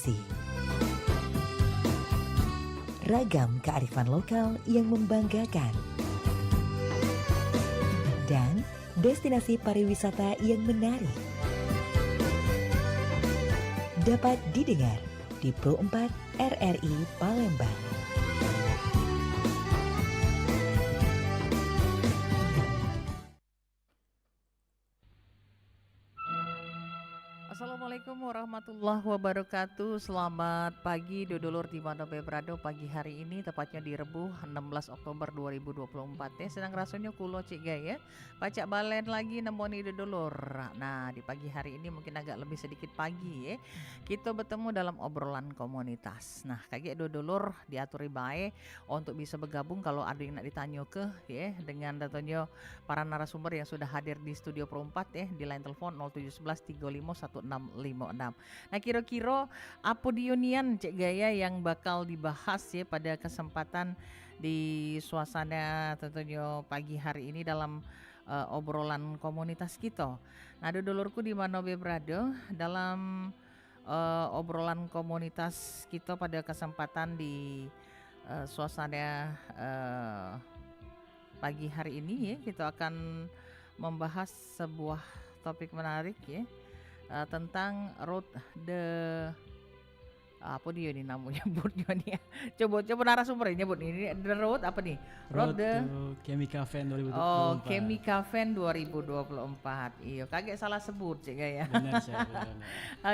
Destinasi. Ragam kearifan lokal yang membanggakan. Dan destinasi pariwisata yang menarik. Dapat didengar di Pro 4 RRI Palembang. Assalamualaikum warahmatullahi wabarakatuh. Selamat pagi dulur di mana berada pagi hari ini, tepatnya di Rebu 16 Oktober 2024 ya. Sedang rasanya kulo cik gaya pacak balen lagi nemoni dulur. Nah, di pagi hari ini mungkin agak lebih sedikit pagi ya. Kita bertemu dalam obrolan komunitas. Nah, kayak dulur diaturi bae untuk bisa bergabung kalau ada yang nak ditanya ke ya dengan datanya para narasumber yang sudah hadir di studio Pro 4 ya di line telepon 0711 35 1656. Nah, kira-kira apa diunian Cek Gaya yang bakal dibahas ya pada kesempatan di suasana tentunya pagi hari ini dalam obrolan komunitas kita. Nah, dulurku di mana berada dalam obrolan komunitas kita pada kesempatan di suasana pagi hari ini ya, kita akan membahas sebuah topik menarik ya. Tentang road the apa dia nih namanya nyebutnya nih. Coba narasumber nyebut ini the road apa nih? Road to Chemical Fan 2024. Oh, Chemical Fan 2024. Iya, kaget salah sebut cik ya. Benar saya.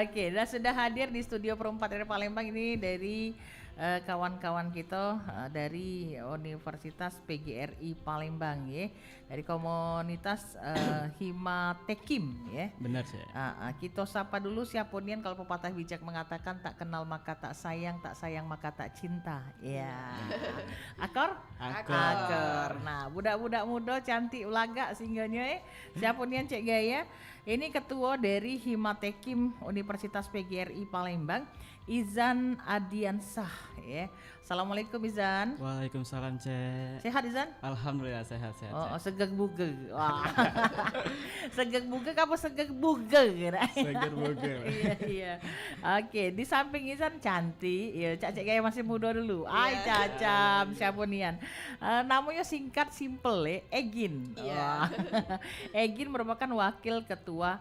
Oke, sudah hadir di studio Pro 4 dari Palembang ini dari kawan-kawan kita dari Universitas PGRI Palembang ya, dari komunitas Himatekim ya. Benar saya. Kita sapa dulu siapa nian kalau pepatah bijak mengatakan tak kenal maka tak sayang maka tak cinta. Ya. Akor? Akor. Nah, budak-budak muda cantik ulaga singgahnya siapa nian Cek Gaya. Ini ketua dari Himatekim Universitas PGRI Palembang, Izan Adiansah ya. Assalamualaikum Izan. Waalaikumsalam Cek. Sehat Izan? Alhamdulillah sehat. Oh, segeg bugeg. Wah. Segeg bugeg apa segeg bugeg? Segeg bugeg. Iya. Oke, di samping Izan cantik, ya Cek Gaya masih muda dulu. Ai cacam siapa nian? Namanya singkat simple ya, Egin. Iya. Egin merupakan wakil ketua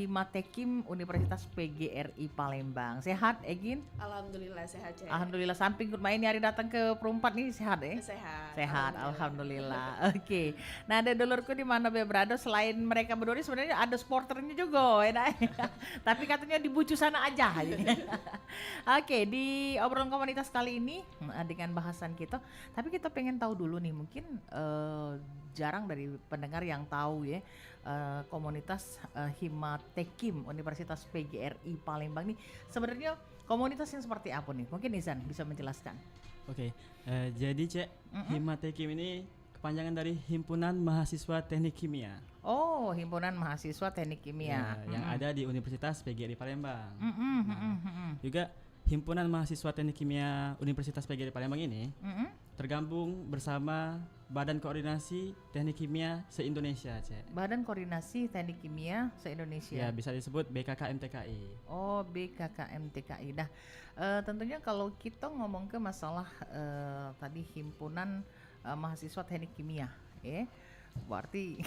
Himatekim Universitas PGRI Palembang. Sehat Egin? Alhamdulillah sehat Cek. Alhamdulillah, samping main hari datang ke Perumpat nih sehat ya? Sehat. Alhamdulillah. Oke. Nah, ada dulurku di mana berada selain mereka berdua ini sebenarnya ada sporternya juga ya. Tapi katanya di bucu sana aja. Oke, di obrolan komunitas kali ini dengan bahasan kita, tapi kita pengen tahu dulu nih, mungkin jarang dari pendengar yang tahu ya komunitas Himatekim Universitas PGRI Palembang nih sebenarnya komunitas yang seperti apa nih? Mungkin Izan bisa menjelaskan. Oke, jadi Cek, Himatekim ini kepanjangan dari Himpunan Mahasiswa Teknik Kimia. Oh, Himpunan Mahasiswa Teknik Kimia. Yang ada di Universitas PGRI Palembang. Juga Himpunan Mahasiswa Teknik Kimia Universitas PGRI Palembang ini tergabung bersama Badan Koordinasi Teknik Kimia se-Indonesia, Cek. Badan Koordinasi Teknik Kimia se-Indonesia. Ya, bisa disebut BKKMTKI. Oh, BKKMTKI. Nah, tentunya kalau kita ngomong ke masalah tadi Himpunan Mahasiswa Teknik Kimia, ya. Berarti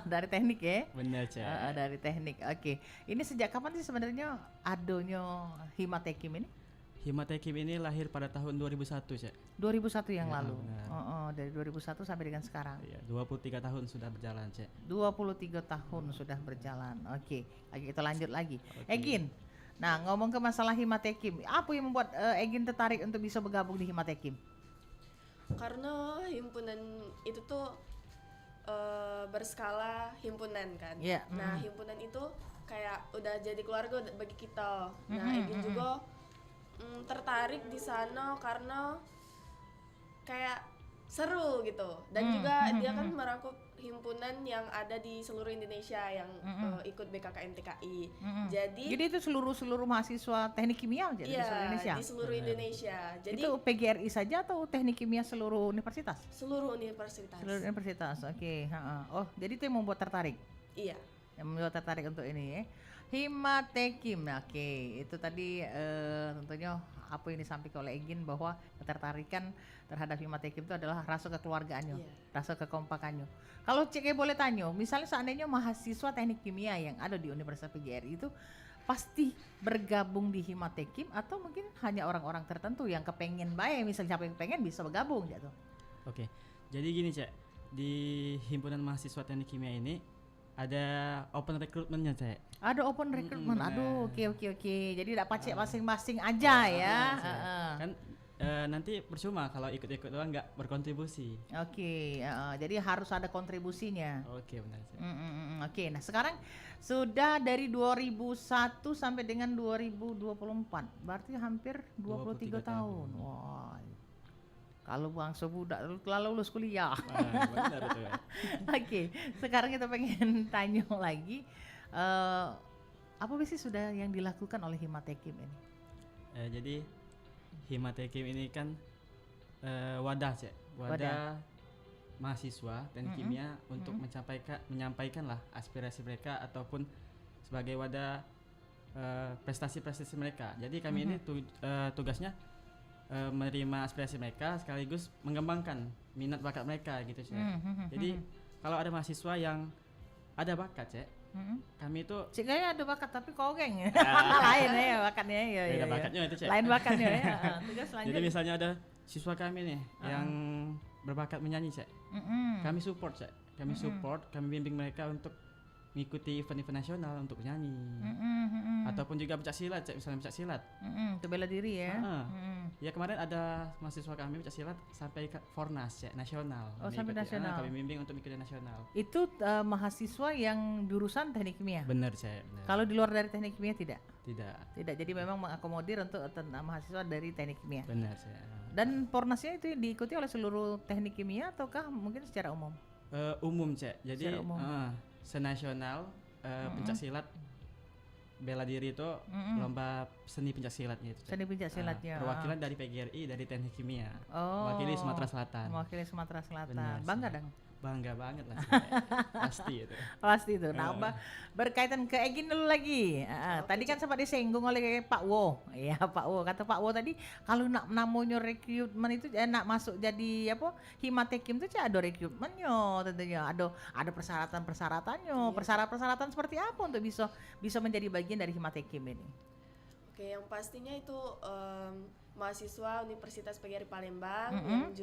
dari teknik ya? Benar, Cek. Dari teknik. Oke. Ini sejak kapan sih sebenarnya adanya Himatekim ini? Himatekim ini lahir pada tahun 2001, Cek. 2001 yang Ya, lalu. benar. Dari 2001 sampai dengan sekarang. Iya, 23 tahun sudah berjalan, Cek. 23 tahun sudah berjalan. Oke, kita lanjut lagi. Oke. Egin. Nah, ngomong ke masalah Himatekim, apa yang membuat Egin tertarik untuk bisa bergabung di Himatekim? Karena himpunan itu tuh berskala himpunan kan. Iya. Nah, himpunan itu kayak udah jadi keluarga bagi kita. Nah, Egin juga tertarik di sana karena kayak seru gitu. Dan juga dia kan merangkup himpunan yang ada di seluruh Indonesia yang ikut BKKMTKI. Jadi itu seluruh mahasiswa teknik kimia aja di iya, seluruh Indonesia. di seluruh Indonesia. Jadi itu PGRI saja atau teknik kimia seluruh universitas? seluruh universitas. Seluruh universitas. Oke, Oh, jadi itu yang membuat tertarik. Iya. Yang membuat tertarik untuk ini ya. Himatekim, oke. Itu tadi tentunya apa yang disampaikan oleh Egin bahwa ketertarikan terhadap Himatekim itu adalah rasa kekeluargaannya, rasa kekompakannya. Kalau Cik boleh tanya, misalnya seandainya mahasiswa teknik kimia yang ada di Universitas PGRI itu pasti bergabung di Himatekim atau mungkin hanya orang-orang tertentu yang kepengen baik, misalnya siapa yang pengen bisa bergabung gitu. Oke, jadi gini Cek, di himpunan mahasiswa teknik kimia ini ada open recruitment-nya Cek. Ada open recruitment, aduh oke. Jadi tidak pacek masing-masing aja ya. Kan nanti percuma kalau ikut-ikut doang nggak berkontribusi. Oke, jadi harus ada kontribusinya. Oke, benar Cek. Oke, nah sekarang sudah dari 2001 sampai dengan 2024, berarti hampir 23 tahun. Wah, kalau bangsa budak telah lulus kuliah. Benar betul. Oke, sekarang kita pengen tanya lagi, apa sih sudah yang dilakukan oleh Himatekim ini? Jadi Himatekim ini kan wadah Cek, wadah mahasiswa teknik kimia untuk menyampaikan lah aspirasi mereka ataupun sebagai wadah prestasi-prestasi mereka. Jadi kami ini tugasnya menerima aspirasi mereka sekaligus mengembangkan minat bakat mereka gitu Cek. Jadi kalau ada mahasiswa yang ada bakat Cek, kami itu Cik Gaya ada bakat tapi kau geng lain ya bakatnya ya. Beda bakatnya itu Cek. Lain bakatnya ya. Tugas selanjutnya. Jadi misalnya ada siswa kami nih yang berbakat menyanyi Cek, kami support Cek, kami bimbing mereka untuk mengikuti event-event nasional untuk menyanyi, ataupun juga pencak silat Cek, misalnya pencak silat. Itu bela diri ya. Ya kemarin ada mahasiswa kami pencak silat sampai ke Fornas Cek, nasional. Oh sampai nasional. Kami bimbing untuk mengikuti nasional. Itu mahasiswa yang jurusan teknik kimia. Benar Cek. Benar. Kalau di luar dari teknik kimia tidak? Tidak. Jadi memang mengakomodir untuk mahasiswa dari teknik kimia. Benar Cek. Dan Pornasnya itu diikuti oleh seluruh teknik kimia ataukah mungkin secara umum? Umum Cek. Jadi senasional pencak silat bela diri itu lomba seni pencak silatnya itu. Seni pencak silatnya. Perwakilan dari PGRI dari teknik kimia. Mewakili Sumatera Selatan. Mewakili Sumatera Selatan. Benar, Bangga sih. dong. Bangga banget lah. Pasti itu. Pasti itu. Nah, berkaitan ke Egin dulu lagi. Tadi kan sempat disinggung oleh Pak Wo. Ya, Pak Wo. Kata Pak Wo tadi kalau nak namanya rekrutmen itu nak masuk jadi apa? Himatekim itu ada rekrutmennya tentunya. Ada persyaratan-persyaratannya. Persyaratan seperti apa untuk bisa menjadi bagian dari Himatekim ini? Oke, yang pastinya itu mahasiswa Universitas PGRI Palembang yang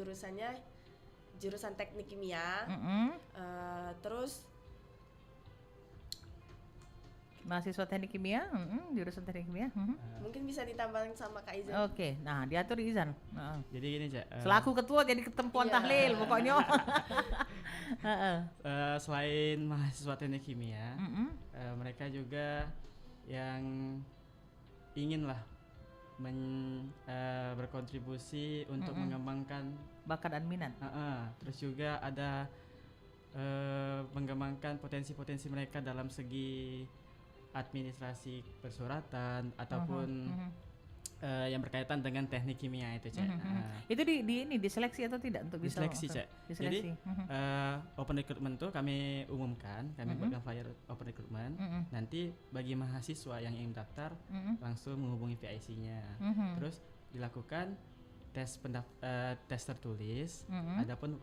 jurusan teknik kimia, terus mahasiswa teknik kimia, jurusan teknik kimia. Mungkin bisa ditambahkan sama Kak Izan. Oke, nah diatur Izan. Jadi gini Cak. Selaku ketua jadi ketempuan tahlil pokoknya. Selain mahasiswa teknik kimia, mereka juga yang ingin lah berkontribusi untuk mengembangkan bakat dan minat. Terus juga ada mengembangkan potensi-potensi mereka dalam segi administrasi persuratan ataupun yang berkaitan dengan teknik kimia itu Cek. Itu diseleksi atau tidak untuk bisa diseleksi Cek. Jadi open recruitment tuh kami umumkan, kami buatkan flyer open recruitment. Nanti bagi mahasiswa yang ingin daftar langsung menghubungi PIC-nya. Terus dilakukan tes tertulis, adapun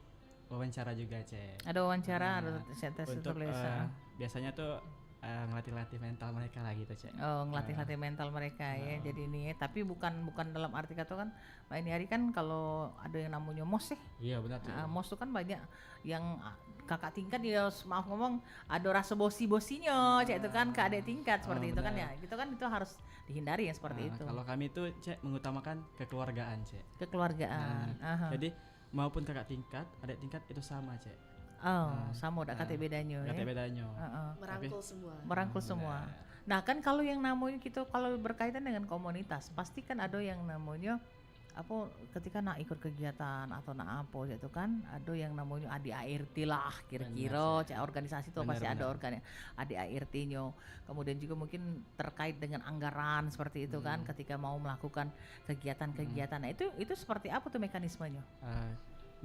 wawancara juga Cek. Ada wawancara, ada tes tertulis. Biasanya tuh ngelatih mental mereka lah gitu Cek. Ngelatih mental mereka ya. Jadi ini tapi bukan dalam arti kata kan ini hari kan kalau ada yang namanya MOS sih. Iya benar tuh. MOS tuh kan banyak yang kakak tingkat ya maaf ngomong ada rasa bosi-bosinya Cek itu kan ke adik tingkat seperti itu kan ya. Gitu kan itu harus dihindari ya seperti itu. Kalau kami tuh Cek mengutamakan kekeluargaan Cek. Kekeluargaan. Jadi maupun kakak tingkat, adik tingkat itu sama Cek. Sama udah kata bedanya ya. Merangkul semua. Nah kan kalau yang namanya kita kalau berkaitan dengan komunitas pasti kan ada yang namanya apa ketika nak ikut kegiatan atau nak apa gitu kan ada yang namanya ADART lah kira-kira organisasi itu pasti ada ADART-nya. Kemudian juga mungkin terkait dengan anggaran seperti itu kan ketika mau melakukan kegiatan-kegiatan. Nah itu seperti apa tuh mekanismenya?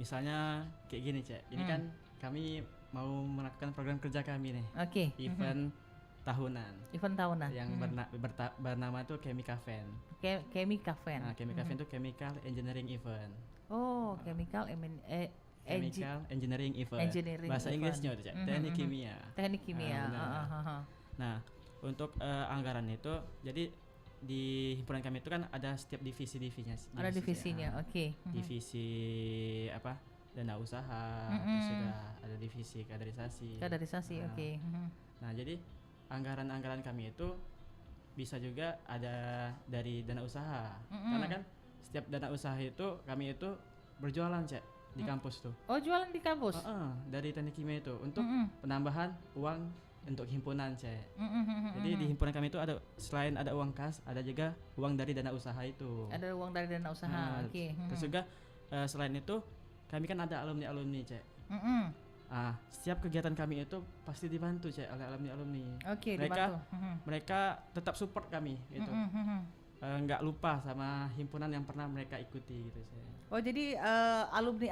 Misalnya kayak gini Cek, ini kan kami mau melakukan program kerja kami nih. Oke. Event tahunan yang bernama itu Chemicaven. Chemicaven. Nah, Chemicaven itu Chemical Engineering Event. Oh, Chemical Engineering Event. Bahasa Inggrisnya itu, teknik kimia. Teknik kimia. Nah, untuk anggaran itu, jadi di himpunan kami itu kan ada setiap divisi-divisinya. Ada divisinya, oke. Divisi apa? Dana usaha, terus juga ada divisi kaderisasi. Oke. Nah, jadi anggaran-anggaran kami itu bisa juga ada dari dana usaha. Karena kan setiap dana usaha itu kami itu berjualan, Cek, di kampus tuh. Oh, jualan di kampus? Dari teknik kimia itu untuk penambahan uang untuk himpunan, Cek. Jadi di himpunan kami itu ada selain ada uang kas, ada juga uang dari dana usaha itu. Ada uang dari dana usaha, oke. Terus juga selain itu kami kan ada alumni-alumni, Cek. Setiap kegiatan kami itu pasti dibantu, Cek, oleh alumni-alumni. Oke, mereka tetap support kami gitu. Nggak lupa sama himpunan yang pernah mereka ikuti gitu, Cek. Oh, jadi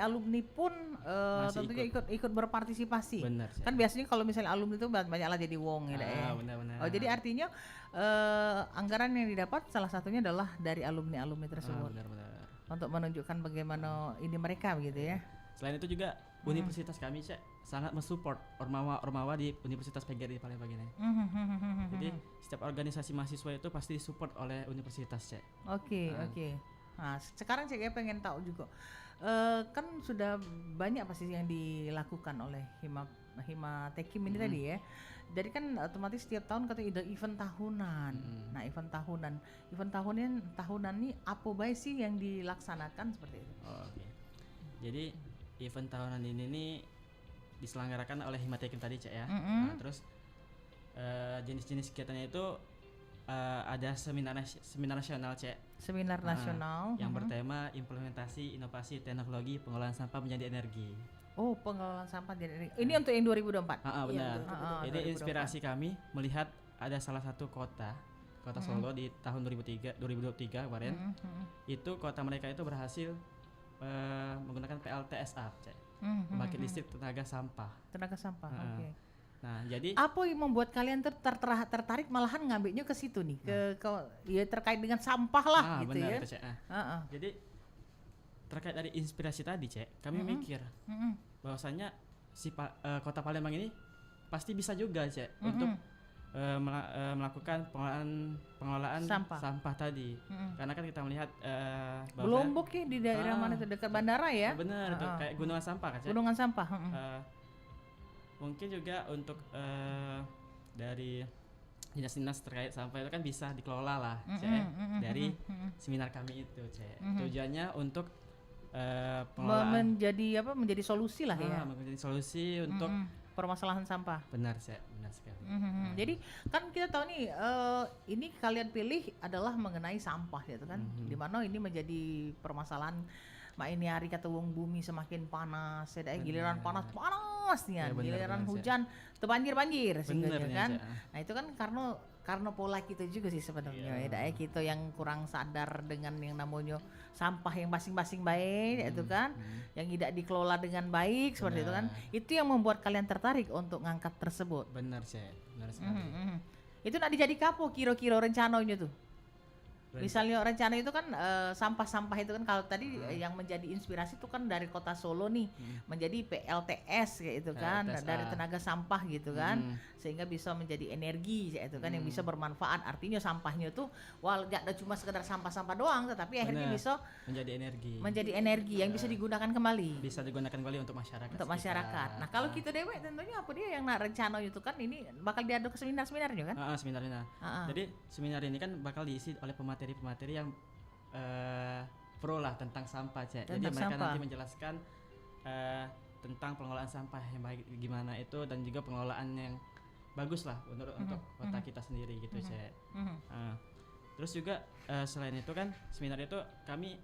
alumni pun tentunya ikut berpartisipasi. Benar, Cek. Kan biasanya kalau misalnya alumni itu banyaklah jadi wong ya. Benar-benar. Oh, jadi artinya anggaran yang didapat salah satunya adalah dari alumni tersebut. Benar-benar. Untuk menunjukkan bagaimana ini mereka begitu ya. Selain itu juga universitas kami, Cek, sangat mensupport ormawa di Universitas PGRI Palembang ini. Jadi setiap organisasi mahasiswa itu pasti disupport oleh universitas, Cek. Oke. Nah, sekarang saya pengen tahu juga, kan sudah banyak pasti yang dilakukan oleh Himatekim ini tadi ya. Jadi kan otomatis setiap tahun katanya ada event tahunan. Nah, event tahunan ini apa baik sih yang dilaksanakan seperti itu? Oke. Jadi event tahunan ini nih diselenggarakan oleh Himatekim tadi, Cek ya. Nah, terus jenis-jenis kegiatannya itu ada seminar nasional, Cek. Seminar nasional yang bertema implementasi inovasi teknologi pengolahan sampah menjadi energi. Oh, pengelolaan sampah jadi energi. Ini untuk yang 2024. Benar. Ini inspirasi kami melihat ada salah satu kota Solo di tahun 2023 kemarin. Itu kota mereka itu berhasil menggunakan PLTSA, Cek. Pembangkit listrik tenaga sampah. Oke. Nah, jadi apa yang membuat kalian tertarik malahan ngambilnya ke situ nih, ya terkait dengan sampah lah gitu benar, ya. Cek. Jadi terkait dari inspirasi tadi, Cek, kami mikir bahwasanya kota Palembang ini pasti bisa juga, Cek, untuk melakukan pengelolaan sampah tadi. Karena kan kita melihat Lombok ya di daerah mana itu dekat bandara ya. Benar, kayak gunungan sampah kan, Cek. Gunungan sampah. Mungkin juga untuk dari dinas-dinas terkait sampah itu kan bisa dikelola lah, Cek, dari seminar kami itu, Cek. Tujuannya untuk pengelolaan menjadi solusi lah ya. Menjadi solusi untuk permasalahan sampah. Benar, Cek, benar sekali. Jadi kan kita tahu nih, ini kalian pilih adalah mengenai sampah gitu kan, dimana ini menjadi permasalahan. Ini hari kata wong bumi semakin panas, giliran panas nih, giliran hujan itu banjir sehingga kan. Nah, itu kan karena pola kita juga sih sebenarnya kita yang kurang sadar dengan yang namanya sampah yang masing-masing baik itu kan, yang tidak dikelola dengan baik seperti itu kan. Itu yang membuat kalian tertarik untuk ngangkat tersebut. Benar, Cek. Benar sekali. Itu nak dijadi kapo kira-kira rencananya tuh? Misalnya rencana itu kan sampah-sampah itu kan kalau tadi yang menjadi inspirasi itu kan dari kota Solo nih menjadi PLTS kayak itu kan, dari tenaga sampah gitu kan, sehingga bisa menjadi energi kayak itu kan, yang bisa bermanfaat. Artinya sampahnya tuh gak ada cuma sekedar sampah-sampah doang, tetapi akhirnya bisa menjadi energi yang bisa digunakan kembali. Bisa digunakan kembali untuk masyarakat. Nah, kalau kita dewek tentunya apa dia yang rencana itu kan ini bakal diadakan seminar-seminarnya kan? Seminarnya. Jadi seminar ini kan bakal diisi oleh pemateri yang pro lah tentang sampah, Cek. Jadi mereka nanti menjelaskan tentang pengelolaan sampah yang baik gimana itu, dan juga pengelolaan yang bagus lah untuk kota kita sendiri gitu, Cek. Terus juga selain itu kan seminar itu kami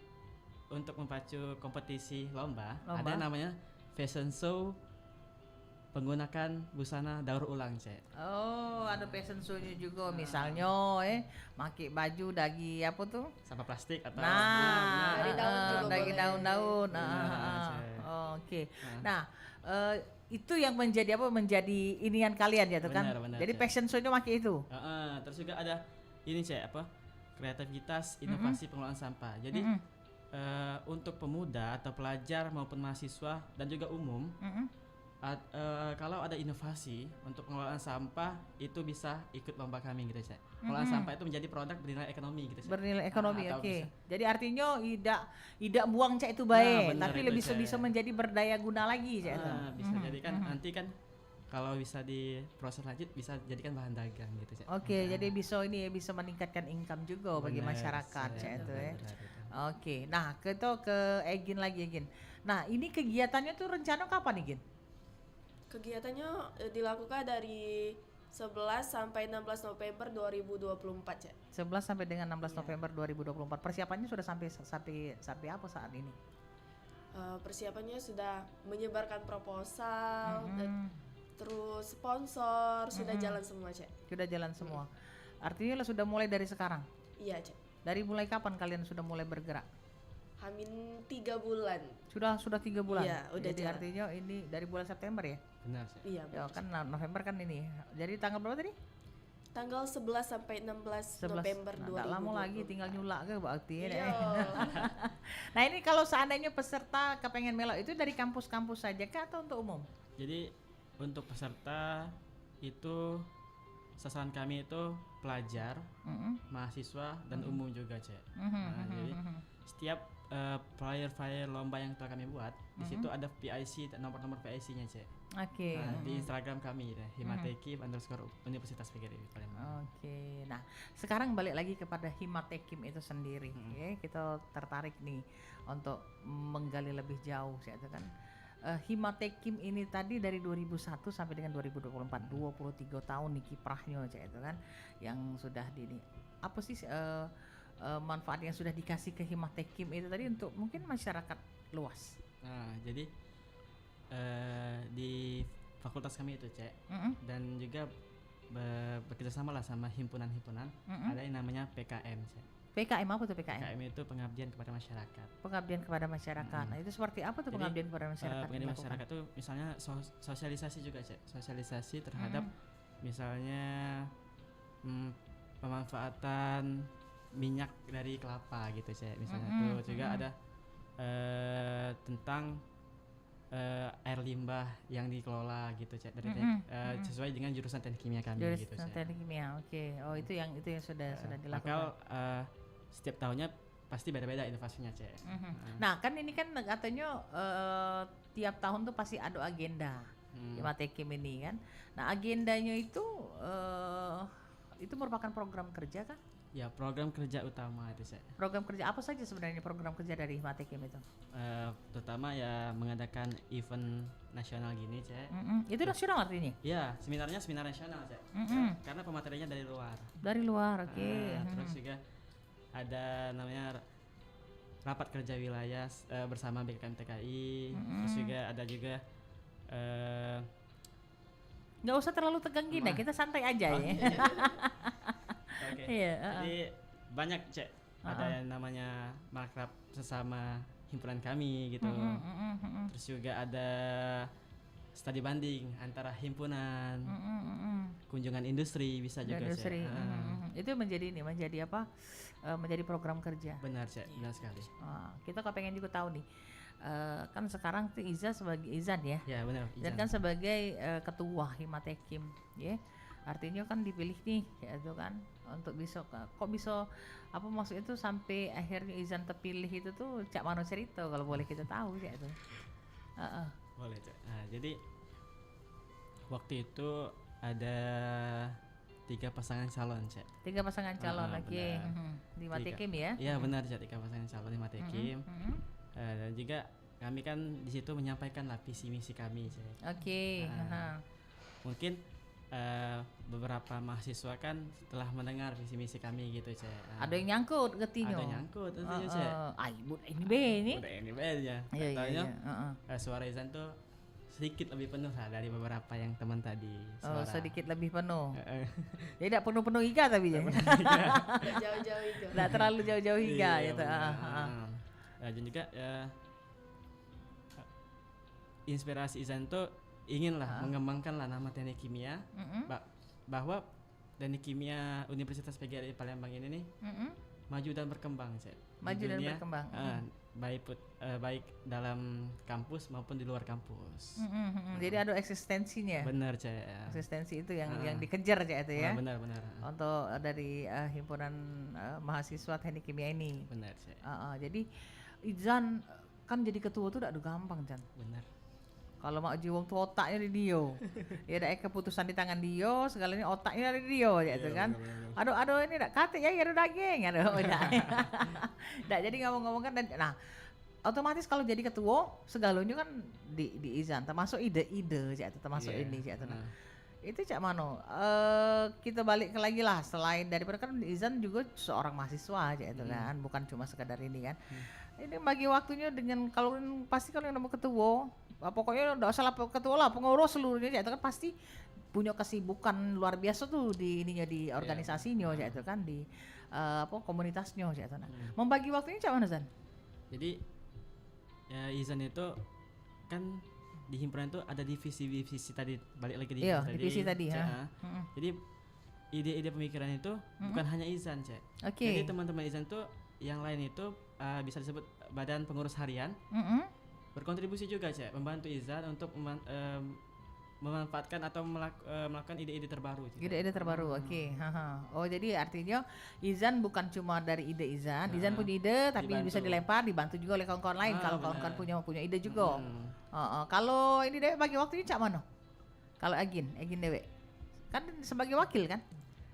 untuk memacu kompetisi lomba. Ada namanya fashion show menggunakan busana daur ulang, Cek. Oh, ada fashion show-nya juga, misalnya pakai baju dari apa tuh? Sampah plastik atau dari daun juga dari daun-daun. Oke. Nah, itu yang menjadi inian kalian ya tuh kan. Benar, Jadi Cek. passion show-nya makin itu. Terus juga ada ini Cek, kreativitas inovasi pengelolaan sampah. Jadi untuk pemuda atau pelajar maupun mahasiswa dan juga umum, kalau ada inovasi untuk pengelolaan sampah itu bisa ikut lomba kami gitu Cek. Pengelolaan sampah itu menjadi produk bernilai ekonomi gitu Cek. Bernilai ekonomi, Atau oke. bisa- Jadi artinya tidak buang Cek itu baik, benar tapi itu, lebih Cek. bisa menjadi berdaya guna lagi Cek itu. Bisa jadi kan nanti kan kalau bisa diproses lanjut bisa jadikan bahan dagang gitu Cek. Oke, jadi bisa meningkatkan income juga bagi Benar, masyarakat Cek. Cek itu ya. Benar. Oke, nah kita ke Egin lagi Egin. Nah ini kegiatannya tuh rencana kapan Egin? Kegiatannya dilakukan dari 11 sampai 16 November 2024 Cek. 11 sampai dengan 16 Iya. November 2024. Persiapannya sudah sampai apa saat ini? Persiapannya sudah menyebarkan proposal, Mm-mm. terus sponsor sudah jalan semua Cek. Sudah jalan semua. Artinya sudah mulai dari sekarang. Iya Cek. Dari mulai kapan kalian sudah mulai bergerak? Hamin 3 bulan. Sudah 3 bulan. Iya, udah Jadi jalan. artinya ini dari bulan September ya. Benar Cek. Iya. Ya benar. kan November kan ini. Jadi tanggal berapa tadi? Tanggal 11 sampai 16 November Nah, 2024. tak lama lagi tinggal nyulak ke berarti ya. Iya. Nah ini kalau seandainya peserta kepengen melok itu dari kampus-kampus saja kah atau untuk umum? Jadi untuk peserta itu sasaran kami itu pelajar, mahasiswa dan umum juga Cek. Nah, jadi setiap flyer lomba yang telah kami buat di situ ada PIC nomor PIC-nya Cek. Oke. Nah, di Instagram kami ya, _Universitas PGRI Palembang. Oke. Nah, sekarang balik lagi kepada Himatekim itu sendiri. Oke, kita tertarik nih untuk menggali lebih jauh ya kan. Himatekim ini tadi dari 2001 sampai dengan 2024, 23 tahun nih kiprahnya Cek itu kan yang sudah ini. Apa sih manfaat yang sudah dikasih ke Himatekim itu tadi untuk mungkin masyarakat luas? Nah, jadi di fakultas kami itu Cek dan juga bekerjasama lah sama himpunan-himpunan ada yang namanya PKM Cek. PKM apa tuh PKM? PKM itu pengabdian kepada masyarakat. Pengabdian kepada masyarakat. Nah, itu seperti apa tuh Jadi, pengabdian kepada masyarakat? Pengabdian dilakukan? masyarakat itu misalnya sosialisasi juga Cek. Sosialisasi terhadap misalnya pemanfaatan minyak dari kelapa gitu Cek. Misalnya tuh juga ada tentang air limbah yang dikelola gitu Cek dari sesuai dengan jurusan teknik kimia kami gitu Jurusan Cek. teknik kimia. Oke. Oh, itu yang sudah dilakukan. Bakal setiap tahunnya pasti beda-beda inovasinya Cek. Nah, kan ini kan katanya tiap tahun tuh pasti ada agenda Himatekim ini kan. Nah, agendanya itu merupakan program kerja kan? Ya, program kerja utama itu Cek. Program kerja apa saja sebenarnya program kerja dari Himatekim itu? Terutama ya mengadakan event nasional gini Cek. Itu nasional artinya? Ya, seminar nasional Cek. Karena pematerinya dari luar. Dari luar, oke. Terus juga ada namanya rapat kerja wilayah bersama BKM TKI. Terus juga ada juga Nggak usah terlalu tegang gini, kita santai aja ya. oke. Iya, Jadi banyak Cek. Ada yang namanya makrab sesama himpunan kami gitu. Terus juga ada studi banding antara himpunan, kunjungan industri bisa juga Industri. Cek. Itu menjadi apa? Menjadi program kerja. Benar Cek, benar sekali. Kita kepengen juga tahu nih. Kan sekarang tuh Izan ya. Ya benar. Dan kan sebagai ketua Himatekim, ya. Artinya kan dipilih nih, ya itu kan untuk bisa kok bisa apa maksudnya itu sampai akhirnya Izan terpilih itu tuh cak mana cerita kalau boleh kita tahu ya itu. Boleh Cek. Nah, jadi waktu itu ada 3 pasangan calon Cek. 3 pasangan calon lagi benar. di Himatekim ya. Iya benar Cek, 3 pasangan calon di Matekim. Dan juga kami kan di situ menyampaikan lah visi misi kami Cek. Oke. Mungkin beberapa mahasiswa kan setelah mendengar visi misi kami gitu Cek. Ada yang nyangkut getinya. Ada nyangkut tentunya Cek. Ibu ini be ini. Udah ini aja. Iya, Katanya iya. suara Izan tuh sedikit lebih penuh lah dari beberapa yang teman tadi. Oh, Suara. sedikit lebih penuh. Tidak penuh-penuh iga tapi ya. Jauh-jauh itu. Tidak terlalu jauh-jauh iga Iya, gitu. benar. Dan juga inspirasi Izan tuh inginlah mengembangkanlah nama teknik kimia, bahwa teknik kimia Universitas PGRI Palembang ini nih maju dan berkembang, Cek. Maju dan berkembang. Baik dalam kampus maupun di luar kampus. Jadi ada eksistensinya. Benar, Cek. Eksistensi itu yang dikejar, Cek, itu ya. Benar. Untuk dari himpunan mahasiswa teknik kimia ini. Benar, Cek. Jadi Izan kan jadi ketua tuh udah gampang, Jan. Benar. Kalau mau jiwang tuh otaknya di Dio. Ya ada keputusan di tangan Dio, segalanya otaknya dari Dio ya itu kan. Aduh ini enggak kate ya ada daging, aduh udah. Enggak jadi ngomong-ngomong kan nah otomatis kalau jadi ketua segalanya kan di Izan termasuk ide-ide ya termasuk ini ya itu. Nah. Itu Cak Mano, kita balik lagi lah selain daripada kan Izan juga seorang mahasiswa aja itu kan, bukan cuma sekadar ini kan. Ini bagi waktunya dengan kalau pasti kalau yang mau ketua, pokoknya enggak salah ketua lah, pengurus seluruhnya ya itu kan pasti punya kesibukan luar biasa tuh di ininya di organisasinya ya itu kan di komunitasnya ya itu. Nah, membagi waktunya Cak Mano Zan? Jadi ya Izan itu kan di himpunan itu ada divisi tadi, balik lagi divisi tadi ya. Jadi ide-ide pemikiran itu bukan hanya Izan, Cek. Jadi teman-teman Izan itu yang lain itu bisa disebut badan pengurus harian. Berkontribusi juga, Cek, membantu Izan untuk memanfaatkan atau melakukan ide-ide terbaru. Ide-ide terbaru, Oh jadi artinya Izan bukan cuma dari ide Izan punya ide tapi dibantu. Bisa dilempar, dibantu juga oleh kawan-kawan lain kalau kawan-kawan punya ide juga. Kalau ini Dewe bagi waktunya Cak Mano? Kalau Agin Dewe kan sebagai wakil kan?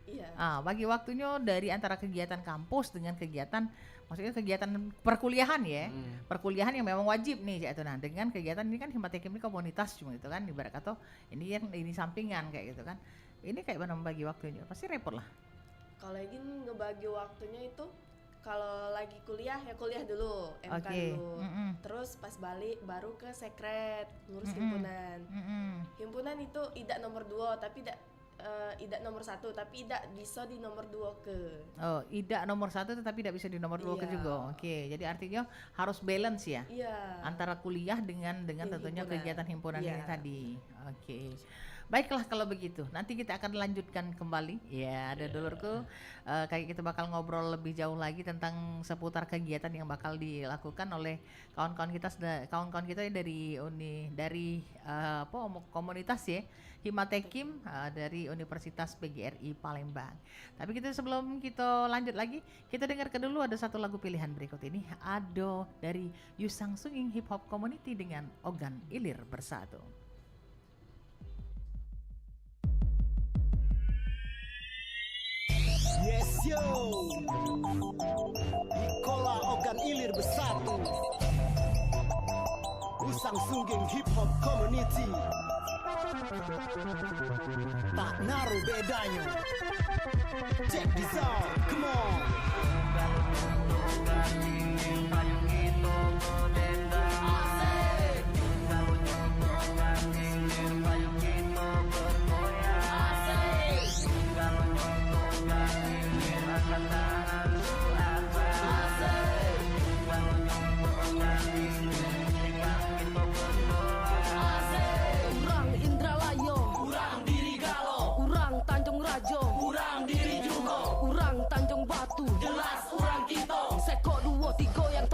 Iya. Bagi waktunya dari antara kegiatan kampus dengan kegiatan maksudnya kegiatan perkuliahan ya. Perkuliahan yang memang wajib nih ya itu. Nah, dengan kegiatan ini kan Himatekim ini komunitas cuma itu kan ibarat kata ini kan ini sampingan kayak gitu kan. Ini kayak mana membagi waktunya? Pasti repot lah. Kalau Egin ngebagi waktunya itu kalau lagi kuliah ya kuliah dulu, MK dulu. Terus pas balik baru ke sekret ngurus himpunan. Himpunan itu tidak nomor 2 tapi tidak nomor 1 tapi tidak bisa di nomor 2 ke. Tidak nomor 1 tetapi tidak bisa di nomor 2 ke juga. Jadi artinya harus balance ya. Antara kuliah dengan tentunya kegiatan himpunan ini tadi. Baiklah kalau begitu. Nanti kita akan lanjutkan kembali. Ya, ada dulurku. Kayak kita bakal ngobrol lebih jauh lagi tentang seputar kegiatan yang bakal dilakukan oleh kawan-kawan kita dari komunitas ya. Himatekim dari Universitas PGRI Palembang. Tapi sebelum kita lanjut lagi, kita dengarkan dulu ada satu lagu pilihan berikut ini. Ada dari Yusang Sunging Hip Hop Community dengan Ogan Ilir Bersatu. Yes yo, Ikola Ogan Ilir Bersatu, Usang Sungging Hip Hop Community. Tak naruh bedanya. Check this out, come on.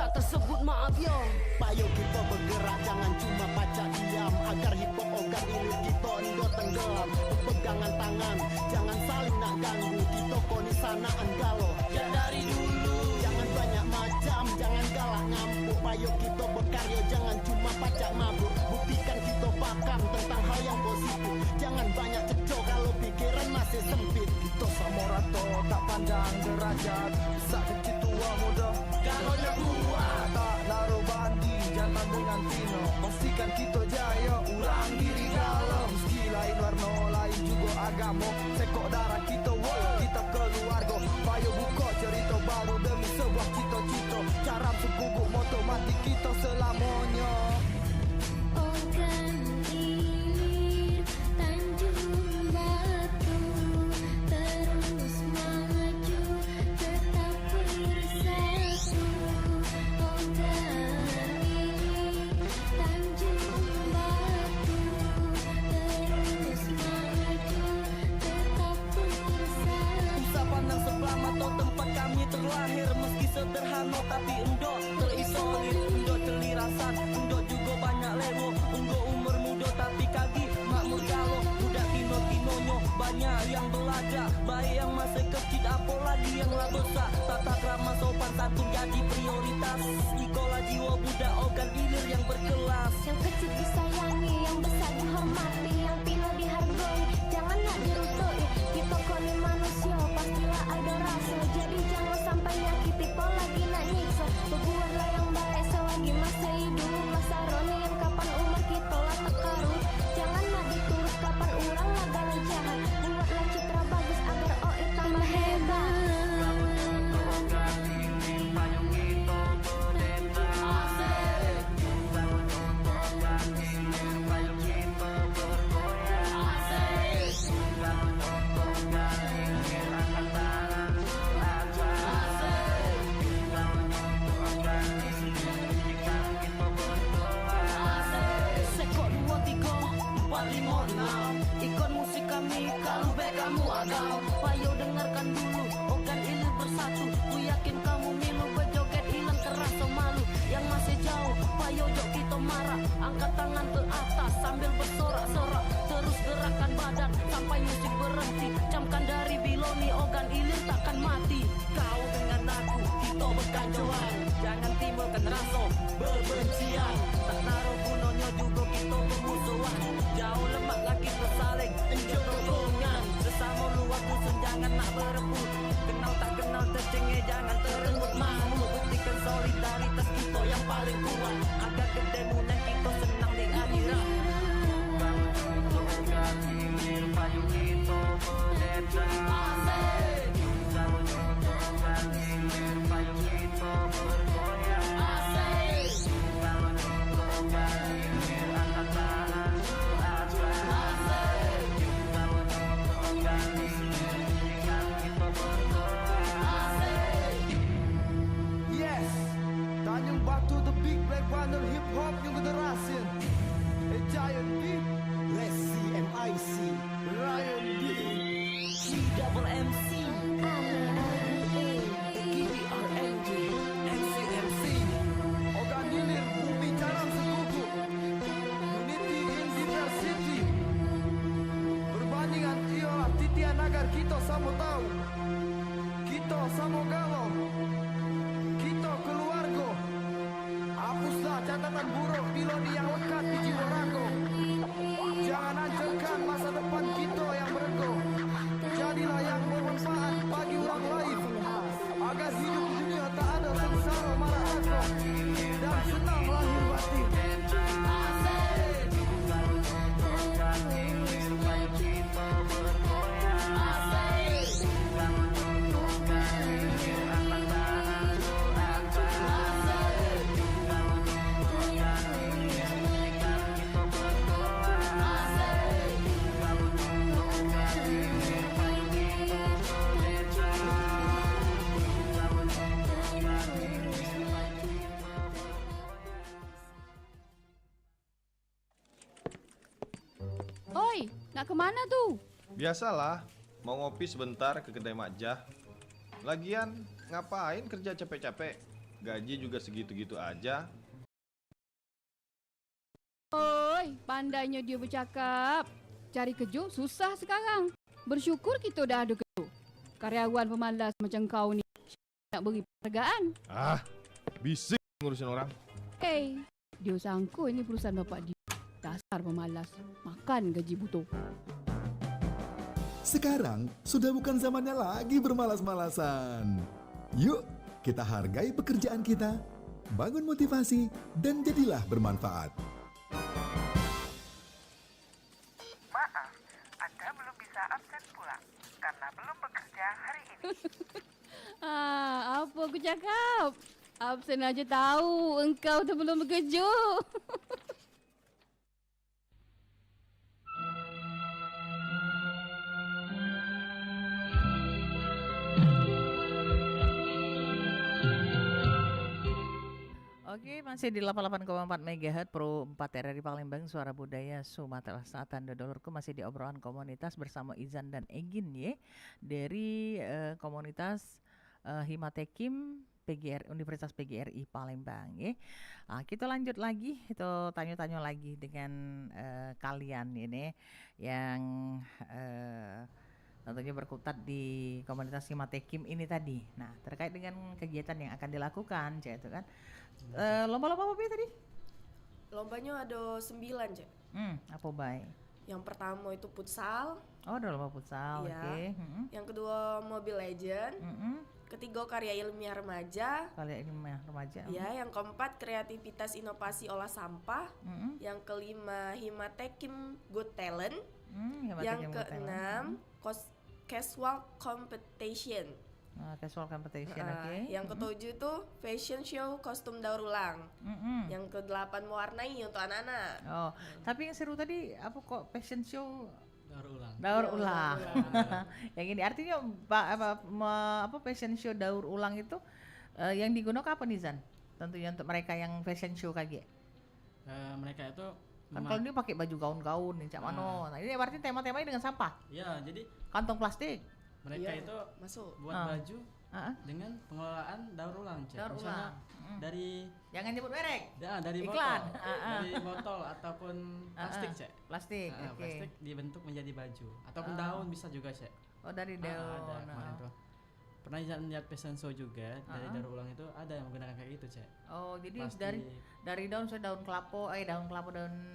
Tersebut maaf yo. Payo kita bergerak jangan cuma baca diam agar hip hop Ogan Ilir kita ndo tenggelam. Pegangan tangan jangan saling nak ganggu kita koni sanaan galau. Ya dari dulu jangan banyak macam jangan galak ngampuk. Payo kita berkarya jangan cuma pacak mabuk. Buktikan kita pakam tentang hal yang positif. Jangan banyak cecok kalau pikiran masih sempit. Kita samorato tak pandang derajat. Bisa kecil tua muda galonya kuat. Tak naruh bandi jangan dengan tino. Pastikan kita jaya urang diri dalam. Meski lain warna lain juga agama. Sekok darah kita kita keluarga. Payo buka cerita baru demi sebuah cita-cita. Cara seguguk moto mati kita selamanya. Ogan Ilir Tanjung Batu terus maju tetap bersatu. Ogan Ilir Tanjung Batu telah besar, tata krama sopan santun jadi prioritas. Sekolah jiwa budak organ ilir yang berkelas. Yang kecil disayangi, yang besar dihormati, yang pino dihargai, janganlah dirutui. Kita koni manusia, pastilah ada rasa. Jadi jangan sampai nyakiti, lagi nak nyiksa. Berbuatlah yang baik selagi masih hidup. Masa roni yang kapan umur kita lah tekarut. Janganlah diturut kapan orang lah galau jahat. Buatlah citra bagus agar tambah hebat. Ikon musik kami, kalau baik kamu agak. Payo dengarkan dulu, organ ilir bersatu. Ku yakin kamu milu berjoget hilang terasa malu. Yang masih jauh, payo jok kita marah. Angkat tangan ke atas sambil bersorak-sorak. Terus gerakan badan sampai musik berhenti. Camkan dari biloni, organ ilir takkan mati. Kau dengan aku, kita berkanjuan. Jangan timbulkan rasa berbencian. Tak naruh gunanya juga kita bermusuhan. Jauh lemak lagi bersaling, enjol dorongan. Sesama luar dusun jangan nak berebut. Kenal tak kenal tercengih jangan terenggut malu. Buktikan solidaritas kita yang paling kuat. Agar gede munah kita senang di akhirat. Bangun untuk hilir payung kita berdeta. Asik. Bangun untuk hilir payung kita bergoyang. Asik. Bangun untuk hilir angkat tangan. Yes, Tanjung Batu the big black bundle hip hop new generation. A giant beat, let's see MIC, Ryan D, Double MC, KBRNG, NCMC, organ hilir bumi jalan sekutu, unity in diversity. Perbandingan ialah titian agar kita sama tahu, kita sama galau, kita keluarga. Hapuslah catatan buruk piloni yang lekat di jiwa raga. Jangan hancurkan masa depan kita yang berego. Jadilah yang bermanfaat bagi orang lain, agar hidup di dunia tak ada sengsara marah aku dan senang lahir batin. Oi, nak kemana tu? Biasalah, mau ngopi sebentar ke kedai Makjah. Lagian, ngapain kerja capek-capek? Gaji juga segitu-gitu aja. Oi, pandainya dia bercakap. Cari kerja susah sekarang. Bersyukur kita dah ada kerja. Karyawan pemalas macam kau ni nak beri penghargaan. Ah, bising ngurusin orang. Hey, dia sangka ini perusahaan bapak dia. Dasar pemalas, makan gaji butuh. Sekarang sudah bukan zamannya lagi bermalas-malasan. Yuk, kita hargai pekerjaan kita, bangun motivasi, dan jadilah bermanfaat. Maaf, Anda belum bisa absen pulang karena belum bekerja hari ini. Apa aku cakap? Absen aja tahu engkau tu belum bekerja. Oke, masih di 88,4 MHz Pro 4 RRI Palembang, Suara Budaya Sumatera Selatan. Dodolurku masih di obrolan komunitas bersama Izan dan Egin ya, dari komunitas Himatekim PGR Universitas PGRI Palembang ya. Kita lanjut lagi, itu tanya-tanya lagi dengan kalian ini yang tentunya berkutat di komunitas Himatekim ini tadi. Nah, terkait dengan kegiatan yang akan dilakukan, Cek, itu kan. Lomba-lomba apa tadi? Lombanya ada 9, Cek. Apa baik? Yang pertama itu futsal. Oh, ada lomba futsal, Iya. oke. Yang kedua Mobile Legend. Ketiga karya ilmiah remaja. Karya ilmiah remaja. Ya, yang keempat kreativitas inovasi olah sampah. Yang kelima Himatekim Good Talent. Yang keenam casual competition. Casual competition, oke. Yang ketujuh tuh fashion show kostum daur ulang. Yang kedelapan mewarnai untuk anak-anak. Oh, tapi yang seru tadi apa kok fashion show Daur ulang. daur ulang. Yang ini artinya apa fashion show daur ulang itu yang digunakan apa nih, Zan? Tentunya untuk mereka yang fashion show kayak. Mereka itu Kan kalau dia pakai baju gaun-gaun nih, Cak Mano. Nah, ini berarti tema-temanya dengan sampah. ya, jadi Kantong plastik. mereka Iya, itu masuk. buat baju dengan pengelolaan daur ulang, Cek. Daur Misalnya ulang. dari Jangan nyebut merek. dari Iklan. botol, dari botol ataupun plastik, Cek. Plastik. Nah, Oke. plastik dibentuk menjadi baju ataupun daun bisa juga, Cek. Oh, dari daun. Ada kemarin tuh. Pernah lihat fashion show juga dari daur ulang itu ada yang menggunakan kayak gitu, Cek. Oh, jadi Plastik. dari daun saya daun kelapa, daun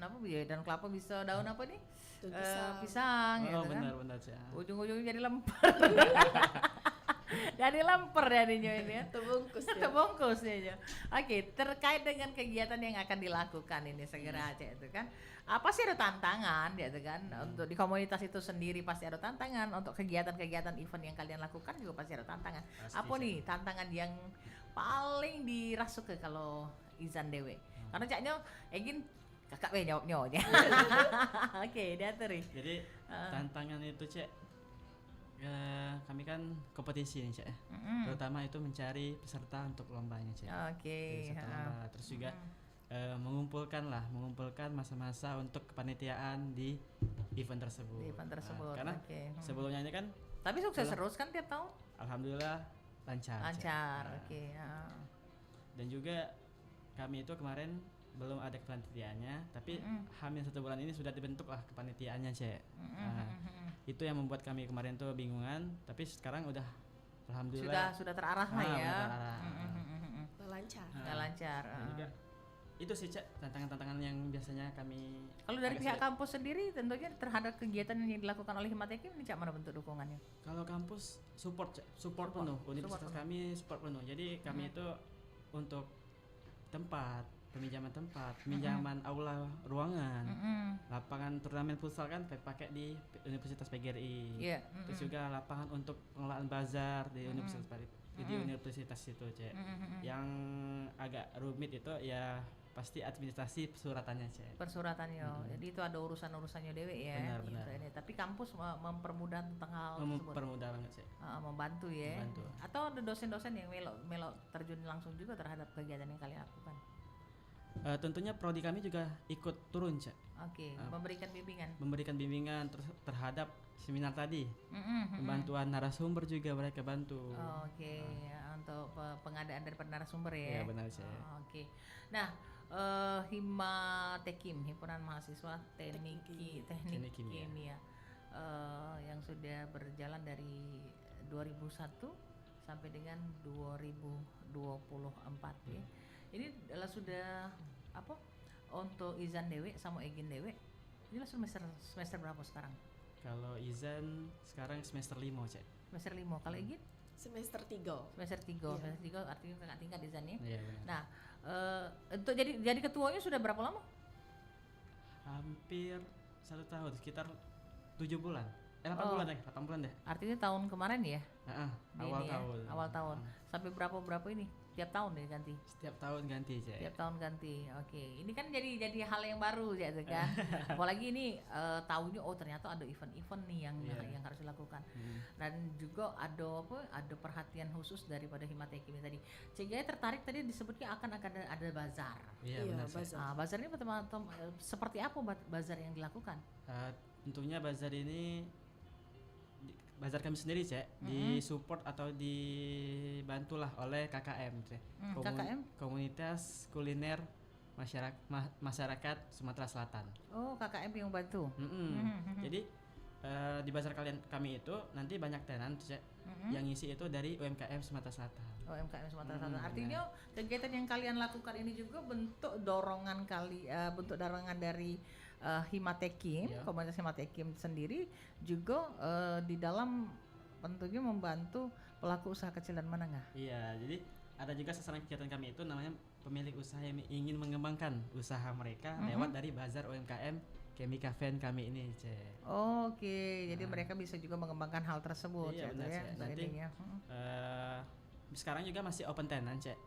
apa ya? Daun kelapa bisa daun apa nih? Daun Pisang gitu Oh, kan. benar, Cek. Ujung-ujungnya jadi lemper. Jadi lemper jadinya ini ya. Terbungkus ya. Terbungkus ya. Oke, terkait dengan kegiatan yang akan dilakukan ini segera aja itu kan. Apa sih ada tantangan ya itu kan untuk di komunitas itu sendiri pasti ada tantangan untuk kegiatan-kegiatan event yang kalian lakukan juga pasti ada tantangan. Pasti, Apa nih tantangan yang paling dirasuk ke kalau Izan Dewe? Karena caknya Egin kakak jawabnya. Oke, diatur nih. Jadi tantangan itu, Cek, kami kan kompetisi nih, Cek. Terutama itu mencari peserta untuk lombanya, Cek. Oke. Peserta lomba. Terus juga mengumpulkan masa-masa untuk kepanitiaan di event tersebut. Di event tersebut. Karena Oke. sebelumnya ini kan Tapi sukses terus kan tiap tahun? alhamdulillah lancar. Cek. Lancar. Nah, Oke. Dan juga kami itu kemarin belum ada kepanitiaannya, tapi hamil 1 bulan ini sudah dibentuk lah kepanitiaannya, Cek. Nah, itu yang membuat kami kemarin tuh bingungan, tapi sekarang udah alhamdulillah Sudah terarah lah ya. udah terarah. Lancar. Sudah lancar. Dan juga itu sih, Cek, tantangan-tantangan yang biasanya kami Kalau dari agak pihak sulit. kampus sendiri tentunya terhadap kegiatan yang dilakukan oleh Himatekim ini Cak, mana bentuk dukungannya? Kalau kampus support, Cek. Support penuh. Universitas penuh. kami support penuh. Jadi kami itu untuk peminjaman tempat, peminjaman aula ruangan, lapangan turnamen futsal kan pakai di Universitas PGRI. Iya. Terus juga lapangan untuk pengelolaan bazar di universitas itu, Cek. Yang agak rumit itu ya pasti administrasi persuratannya, Cek. Persuratannya. Jadi itu ada urusan-urusannya dewe ya. Benar. Ini. Tapi kampus mempermudah tentang hal tersebut. Mempermudah banget, Cek. Membantu ya. Membantu. Atau ada dosen-dosen yang melok terjun langsung juga terhadap kegiatan yang kalian lakukan. Tentunya prodi kami juga ikut turun, Cek. Oke, memberikan bimbingan. Memberikan bimbingan terhadap seminar tadi. Pembantuan narasumber juga mereka bantu. Oke, untuk pengadaan dari narasumber ya. Iya, benar, Cek. Oke. Nah, Himatekim, Himpunan Mahasiswa Teknik Kimia, yang sudah berjalan dari 2001 sampai dengan 2024 ya. Ini adalah sudah apa? Untuk Izan Dewe sama Egin Dewe, ini lah semester berapa sekarang? Kalau Izan sekarang semester 5, Cek. Semester 5. Kalau Egin? Semester 3. Semester 3. Iya. Semester 3 artinya kakak tingkat Izan ya. Iya, benar. Nah, untuk jadi ketuanya sudah berapa lama? Hampir 1 tahun, sekitar 7 bulan. 8 Oh. bulan deh, 8 bulan deh. Artinya tahun kemarin ya? Di Awal ini ya, tahun. awal tahun. Sampai berapa ini? Tiap tahun ya ganti. Setiap tahun ganti, Cek. Tiap tahun ganti. Oke. Ini kan jadi hal yang baru ya kan. Apalagi ini tahunya ternyata ada event-event nih yang harus dilakukan. Dan juga ada perhatian khusus daripada Himatekim tadi. Sehingga tertarik tadi disebutnya akan ada bazar. Iya, benar, Cek. bazar. Bazar ini seperti apa bazar yang dilakukan? Tentunya bazar ini bazar kami sendiri, Cek, disupport atau dibantulah oleh KKM, Cek. KKM? Komunitas Kuliner Masyarakat Sumatera Selatan. Oh, KKM yang bantu. Jadi di bazar kami itu nanti banyak tenan yang ngisi itu dari UMKM Sumatera Selatan. UMKM Sumatera Selatan. Artinya kegiatan yang kalian lakukan ini juga bentuk dorongan dari Himatekim, komunitas Himatekim sendiri juga di dalam tentunya membantu pelaku usaha kecil dan menengah. Iya, jadi ada juga sasaran kegiatan kami itu namanya pemilik usaha yang ingin mengembangkan usaha mereka lewat dari bazar UMKM Chemica Fan kami ini, Cek. Oke, jadi mereka bisa juga mengembangkan hal tersebut, iya, benar, ya. Nanti sekarang juga masih open tenan, Cek.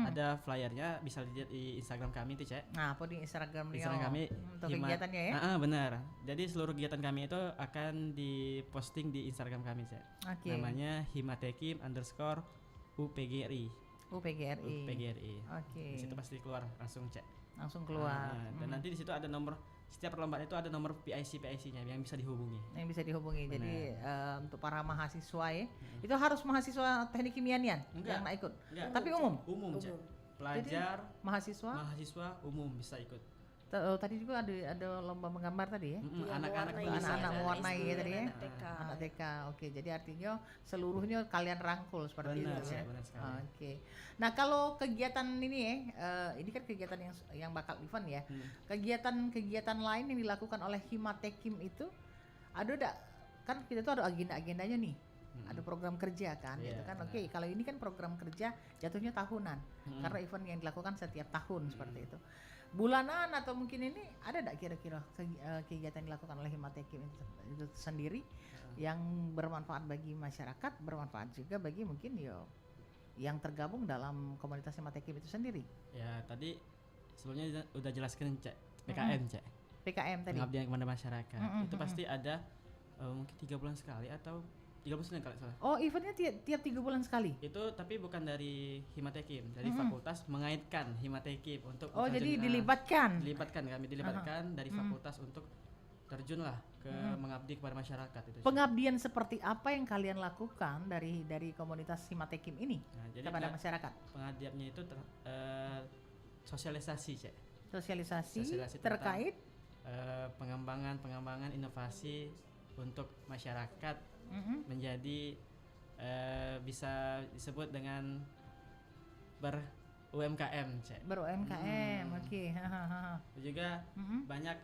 Ada flyernya, bisa dilihat di Instagram kami tuh, Cek. Nah, apa di Instagram kami untuk kegiatannya ya? Benar. Jadi seluruh kegiatan kami itu akan diposting di Instagram kami, Cek. Namanya himatekim_UPGRI. UPGRI. Di situ pasti keluar langsung, Cek. Langsung keluar. Dan nanti di situ ada nomor, setiap perlombaan itu ada nomor PIC-nya yang bisa dihubungi. Benar. Jadi untuk para mahasiswa ya, itu harus mahasiswa teknik kimia nian yang nak ikut. Enggak. Tapi umum. Cek. Pelajar, jadi, mahasiswa umum bisa ikut. Tadi juga ada lomba menggambar tadi ya. Anak-anak mewarnai ya tadi ya. Anak TK. Oke, jadi artinya seluruhnya kalian rangkul seperti itu ya. Benar sekali. Oke. Nah, kalau kegiatan ini ya, ini kan kegiatan yang bakal event ya. Kegiatan lain yang dilakukan oleh Himatekim itu ada enggak? Kan kita tuh ada agenda-agendanya nih. Ada program kerja kan, gitu kan. Oke, kalau ini kan program kerja jatuhnya tahunan. Karena event yang dilakukan setiap tahun seperti itu. Bulanan atau mungkin ini ada enggak kira-kira kegiatan yang dilakukan oleh Himatekim itu sendiri yang bermanfaat bagi masyarakat, bermanfaat juga bagi mungkin yang tergabung dalam komunitas Himatekim itu sendiri? Ya, tadi sebelumnya udah jelaskan, Cek. PKM, Cek. PKM tadi. Pengabdian kepada masyarakat. Itu pasti ada mungkin 3 bulan sekali atau 3 bulan sekali kalau salah. Oh, eventnya tiap 3 bulan sekali? Itu tapi bukan dari Himatekim, dari fakultas mengaitkan Himatekim untuk jadi dilibatkan dari fakultas untuk terjun lah ke mengabdi kepada masyarakat itu. Pengabdian seperti apa yang kalian lakukan dari komunitas Himatekim ini kepada masyarakat? Pengabdiannya itu sosialisasi, Cek. Sosialisasi terkait pengembangan inovasi untuk masyarakat menjadi bisa disebut dengan ber-UMKM, Cek. Ber-UMKM, oke. Juga banyak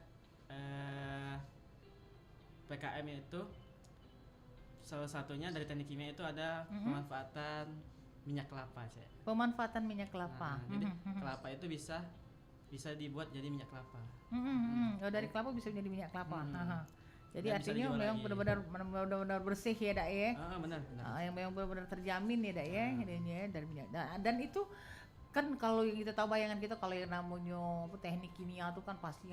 PKM itu salah satunya dari teknik kimia itu ada pemanfaatan minyak kelapa, Cek. Pemanfaatan minyak kelapa. Jadi kelapa itu bisa dibuat jadi minyak kelapa. Dari kelapa bisa jadi minyak kelapa. Jadi Dan artinya memang benar-benar bersih ya, Dak ya. Benar. Yang memang benar-benar terjamin ya, Dak ya, ininya dari minyak. Dan itu kan kalau yang kita tahu bayangan kita kalau yang namanya teknik kimia itu kan pasti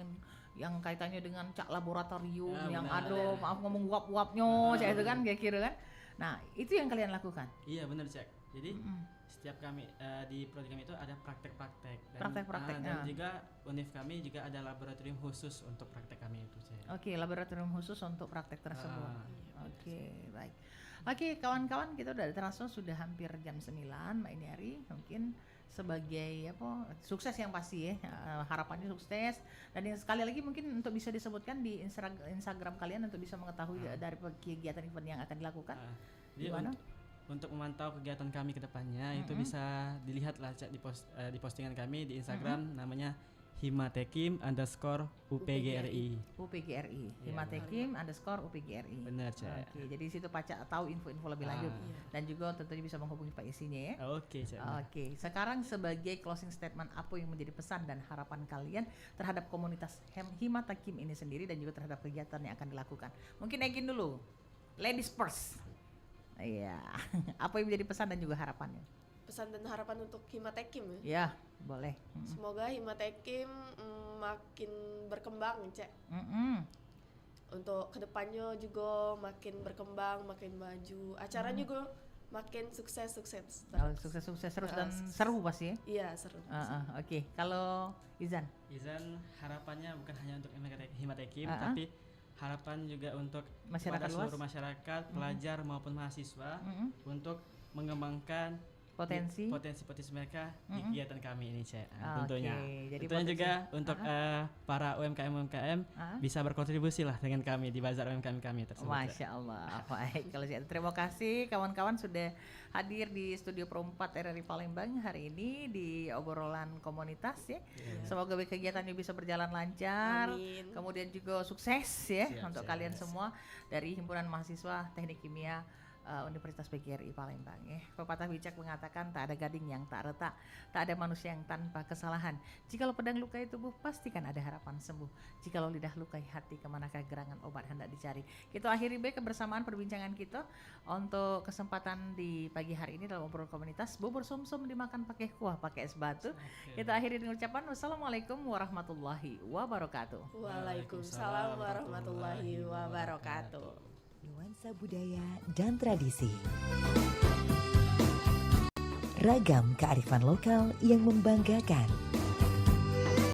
yang kaitannya dengan cak laboratorium yang ada maaf ngomong uap-uapnya itu kan kira-kira kan. Nah, itu yang kalian lakukan. Iya, benar, Cek. Jadi setiap kami di prodi kami itu ada praktek-praktek dan juga univ kami juga ada laboratorium khusus untuk praktek kami itu, Cek. Oke, laboratorium khusus untuk praktek tersebut. Oke, baik. Oke, kawan-kawan, kita udah terasa sudah hampir jam 9, Mbak Iniari. Mungkin sebagai sukses yang pasti ya, harapannya sukses. Dan yang sekali lagi mungkin untuk bisa disebutkan di Instagram kalian untuk bisa mengetahui dari kegiatan event yang akan dilakukan. Jadi untuk memantau kegiatan kami ke depannya itu bisa dilihat lah, Cek, di postingan kami di Instagram namanya Himatekim_UPGRI. Himatekim_UPGRI. Benar, Cek. Oke, jadi di situ Paca tahu info-info lebih lanjut dan juga tentunya bisa menghubungi Pak isinya ya. Oke, Cek. Oke, sekarang sebagai closing statement apa yang menjadi pesan dan harapan kalian terhadap komunitas Himatekim ini sendiri dan juga terhadap kegiatan yang akan dilakukan. Mungkin Egin dulu. Ladies first. Iya. Apa yang menjadi pesan dan juga harapannya? Pesan dan harapan untuk Himatekim ya? Ya, boleh. Semoga Himatekim makin berkembang, Cek. Untuk kedepannya juga makin berkembang, makin maju. Acaranya juga makin sukses terus dan seru pasti ya? Iya, seru. Oke. Kalau Izan harapannya bukan hanya untuk Himatekim tapi harapan juga untuk masyarakat luas, seluruh masyarakat, pelajar maupun mahasiswa untuk mengembangkan potensi mereka di kegiatan kami ini, Cek. Tentunya. Jadi tentunya juga untuk para UMKM bisa berkontribusi lah dengan kami di bazar UMKM kami tersebut. Masya Allah. Baik, kalau terima kasih kawan-kawan sudah hadir di studio Pro 4 RRI Palembang hari ini di obrolan komunitas ya. Semoga kegiatannya bisa berjalan lancar. Amin. Kemudian juga sukses ya untuk kalian semua dari Himpunan Mahasiswa Teknik Kimia Universitas PGRI Palembang ya. Pepatah bijak mengatakan tak ada gading yang tak retak, tak ada manusia yang tanpa kesalahan. Jikalau pedang lukai tubuh pastikan ada harapan sembuh. Jikalau lidah lukai hati kemanakah gerangan obat hendak dicari. Kita akhiri baik kebersamaan perbincangan kita untuk kesempatan di pagi hari ini dalam obrolan komunitas. Bubur sumsum dimakan pakai kuah pakai es batu. Kita akhiri dengan ucapan wassalamualaikum warahmatullahi wabarakatuh. Waalaikumsalam warahmatullahi wabarakatuh. Nuansa budaya dan tradisi. Ragam kearifan lokal yang membanggakan.